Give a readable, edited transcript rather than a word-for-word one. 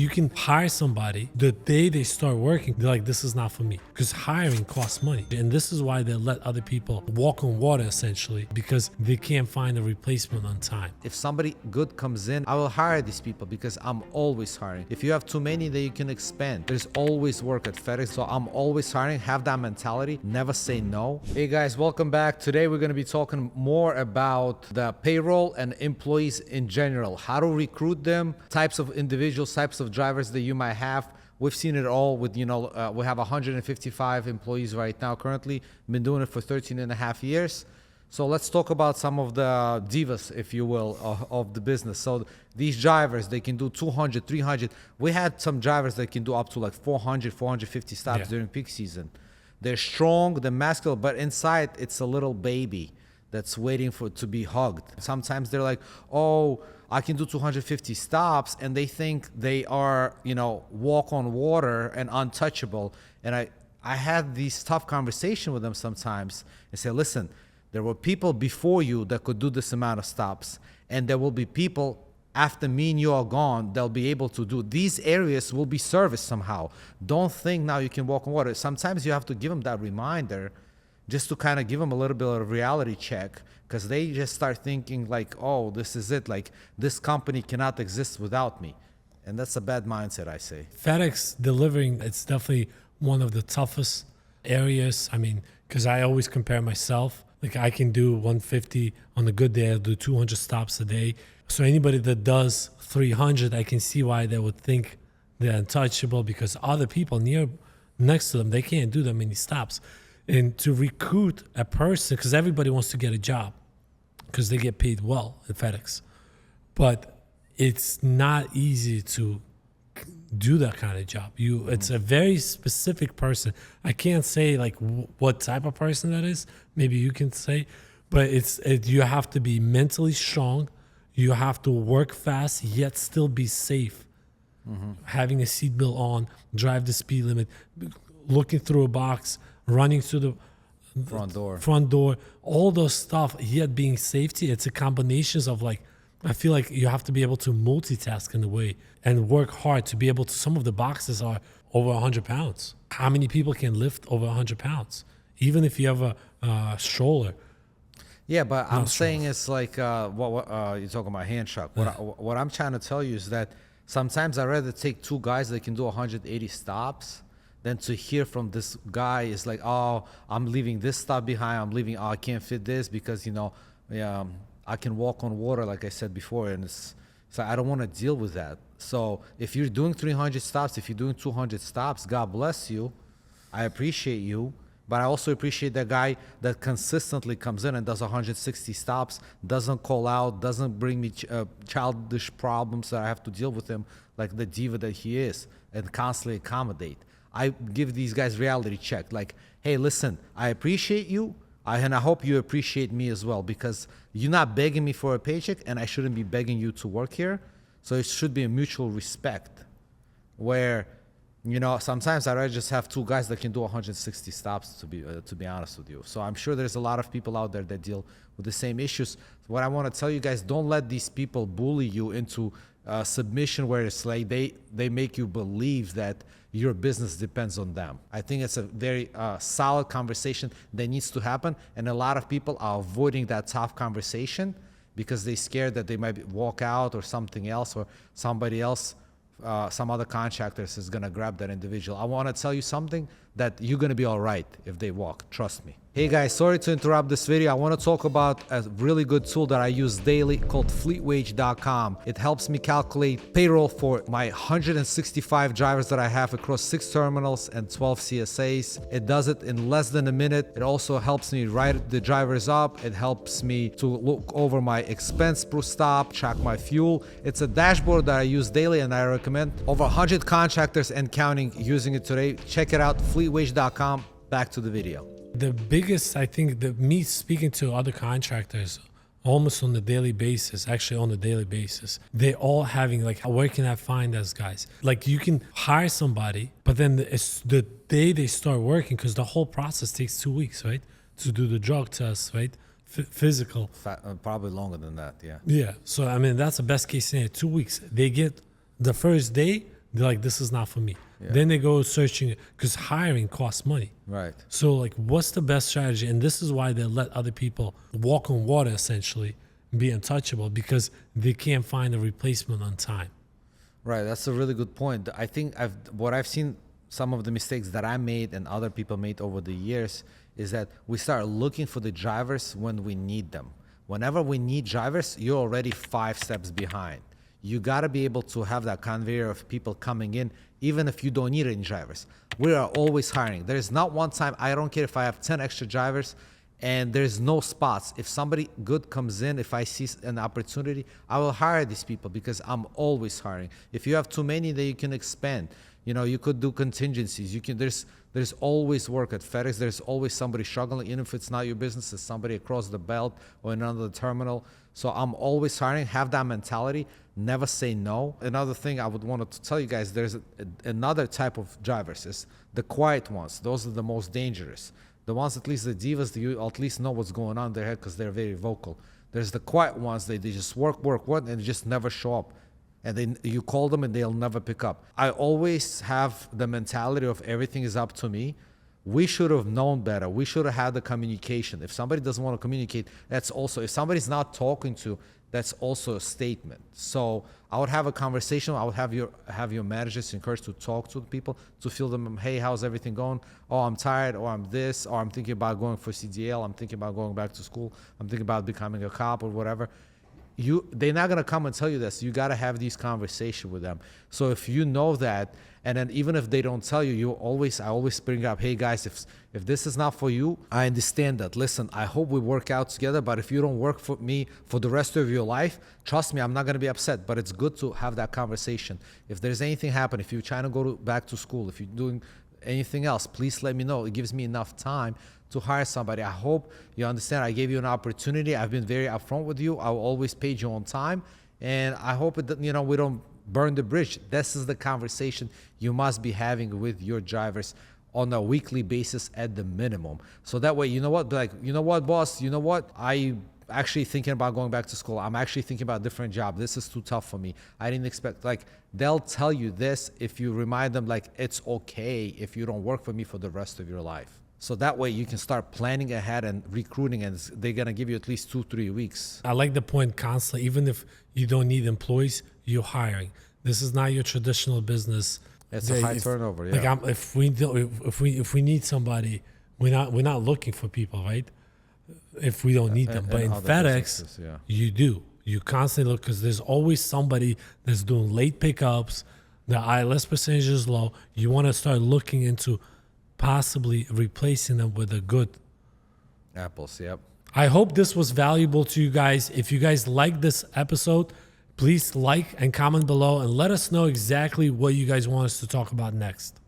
you can hire somebody the day they start working. They're like, this is not for me, because hiring costs money. And this is why they let other people walk on water, essentially, because they can't find a replacement on time. If somebody good comes in, I will hire these people because I'm always hiring. If you have too many, then you can expand. There's always work at FedEx, so I'm always hiring. Have that mentality. Never say no. Hey guys, welcome back. Today we're going to be talking more about the payroll and employees in general, how to recruit them, types of individuals, types of drivers that you might have. We've seen it all with, we have 155 employees right now currently. Been doing it for 13 and a half years. So let's talk about some of the divas, if you will, of the business. So these drivers, they can do 200, 300. We had some drivers that can do up to like 400, 450 stops during peak season. They're strong, they're masculine, but inside it's a little baby that's waiting to be hugged. Sometimes they're like, oh, I can do 250 stops, and they think they are, walk on water and untouchable. And I had these tough conversations with them sometimes and say, listen, there were people before you that could do this amount of stops, and there will be people after me and you are gone they'll be able to do. These areas will be serviced somehow. Don't think now you can walk on water. Sometimes you have to give them that reminder just to kind of give them a little bit of a reality check, because they just start thinking like, oh, this is it. Like, this company cannot exist without me. And that's a bad mindset, I say. FedEx delivering, it's definitely one of the toughest areas. I mean, because I always compare myself. Like, I can do 150 on a good day. I'll do 200 stops a day. So anybody that does 300, I can see why they would think they're untouchable, because other people next to them, they can't do that many stops. And to recruit a person, because everybody wants to get a job because they get paid well at FedEx. But it's not easy to do that kind of job. It's a very specific person. I can't say like what type of person that is. Maybe you can say, but you have to be mentally strong. You have to work fast yet still be safe. Having a seatbelt on, drive the speed limit, looking through a box, running through the front door, all those stuff, yet being safety. It's a combination of like, I feel like you have to be able to multitask in a way and work hard to be able to. Some of the boxes are over 100 pounds. How many people can lift over 100 pounds? Even if you have a stroller. Yeah, but I'm saying it's like, what you're talking about hand truck. What I'm trying to tell you is that sometimes I'd rather take two guys that can do 180 stops than to hear from this guy is like, oh, I'm leaving this stop behind. I can't fit this because, I can walk on water, like I said before, and so I don't want to deal with that. So if you're doing 300 stops, if you're doing 200 stops, God bless you. I appreciate you, but I also appreciate that guy that consistently comes in and does 160 stops, doesn't call out, doesn't bring me childish problems that I have to deal with him like the diva that he is, and constantly accommodate. I give these guys reality check, like, hey, listen, I appreciate you, and I hope you appreciate me as well, because you're not begging me for a paycheck, and I shouldn't be begging you to work here. So it should be a mutual respect where, sometimes I'd rather just have two guys that can do 160 stops, to be honest with you. So I'm sure there's a lot of people out there that deal with the same issues. What I want to tell you guys, don't let these people bully you into submission where it's like they make you believe that your business depends on them. I think it's a very solid conversation that needs to happen, and a lot of people are avoiding that tough conversation because they're scared that they might walk out or something else, or somebody else, some other contractors is gonna grab that individual. I wanna tell you something, that you're gonna be all right if they walk, trust me. Hey guys, sorry to interrupt this video. I want to talk about a really good tool that I use daily called fleetwage.com. It helps me calculate payroll for my 165 drivers that I have across 6 terminals and 12 CSAs. It does it in less than a minute. It also helps me write the drivers up. It helps me to look over my expense per stop, track my fuel. It's a dashboard that I use daily, and I recommend over 100 contractors and counting using it today. Check it out, fleetwage.com. Back to the video. The biggest, I think, me speaking to other contractors almost on the daily basis, they all having like, where can I find those guys? Like, you can hire somebody, but then it's the day they start working, because the whole process takes 2 weeks, right? To do the drug test, right? Physical. Probably longer than that, yeah. Yeah. So, I mean, that's the best case scenario, 2 weeks. They get the first day, they're like, this is not for me. Then they go searching, because hiring costs money. Right. So like, what's the best strategy? And this is why they let other people walk on water, essentially, be untouchable, because they can't find a replacement on time. Right. That's a really good point. I think what I've seen, some of the mistakes that I made and other people made over the years, is that we start looking for the drivers when we need them. Whenever we need drivers, you're already 5 steps behind. You got to be able to have that conveyor of people coming in, even if you don't need any drivers. We are always hiring. There's not one time, I don't care if I have 10 extra drivers and there's no spots. If somebody good comes in, if I see an opportunity, I will hire these people because I'm always hiring. If you have too many, then you can expand. You know, you could do contingencies. You can. There's always work at FedEx. There's always somebody struggling, even if it's not your business, it's somebody across the belt or in another terminal. So I'm always hiring. Have that mentality. Never say no. Another thing I would want to tell you guys, there's another type of drivers. It's the quiet ones. Those are the most dangerous. The ones, at least the divas, you at least know what's going on in their head because they're very vocal. There's the quiet ones. They just work, and they just never show up. And then you call them and they'll never pick up. I always have the mentality of everything is up to me. We should have known better. We should have had the communication. If somebody doesn't want to communicate, that's also, if somebody's not talking to, that's also a statement. So I would have a conversation. I would have your managers encouraged to talk to the people, to feel them, hey, how's everything going? Oh, I'm tired, or I'm this, or I'm thinking about going for CDL. I'm thinking about going back to school. I'm thinking about becoming a cop or whatever. They're not gonna come and tell you this. You gotta have these conversations with them. So if you know that, and then even if they don't tell you, I always bring up, hey guys, if this is not for you, I understand that. Listen, I hope we work out together, but if you don't work for me for the rest of your life, trust me, I'm not gonna be upset. But it's good to have that conversation. If there's anything happen, if you're trying to go back to school, if you're doing anything else, please let me know. It gives me enough time to hire somebody. I hope you understand. I gave you an opportunity. I've been very upfront with you. I will always pay you on time, and I hope that we don't burn the bridge. This is the conversation you must be having with your drivers on a weekly basis at the minimum. So that way, you know what, boss, I actually thinking about going back to school. I'm actually thinking about a different job. This is too tough for me. I didn't expect, they'll tell you this if you remind them, it's okay if you don't work for me for the rest of your life. So that way you can start planning ahead and recruiting, and they're going to give you at least 2-3 weeks. I like the point constantly. Even if you don't need employees, you're hiring. This is not your traditional business. It's a high turnover, yeah. If we need somebody, we're not looking for people, right? If we don't need them. But in FedEx, you do. You constantly look, because there's always somebody that's doing late pickups. The ILS percentage is low. You want to start looking into possibly replacing them with a good apples. Yep. I hope this was valuable to you guys. If you guys like this episode, please like and comment below and let us know exactly what you guys want us to talk about next.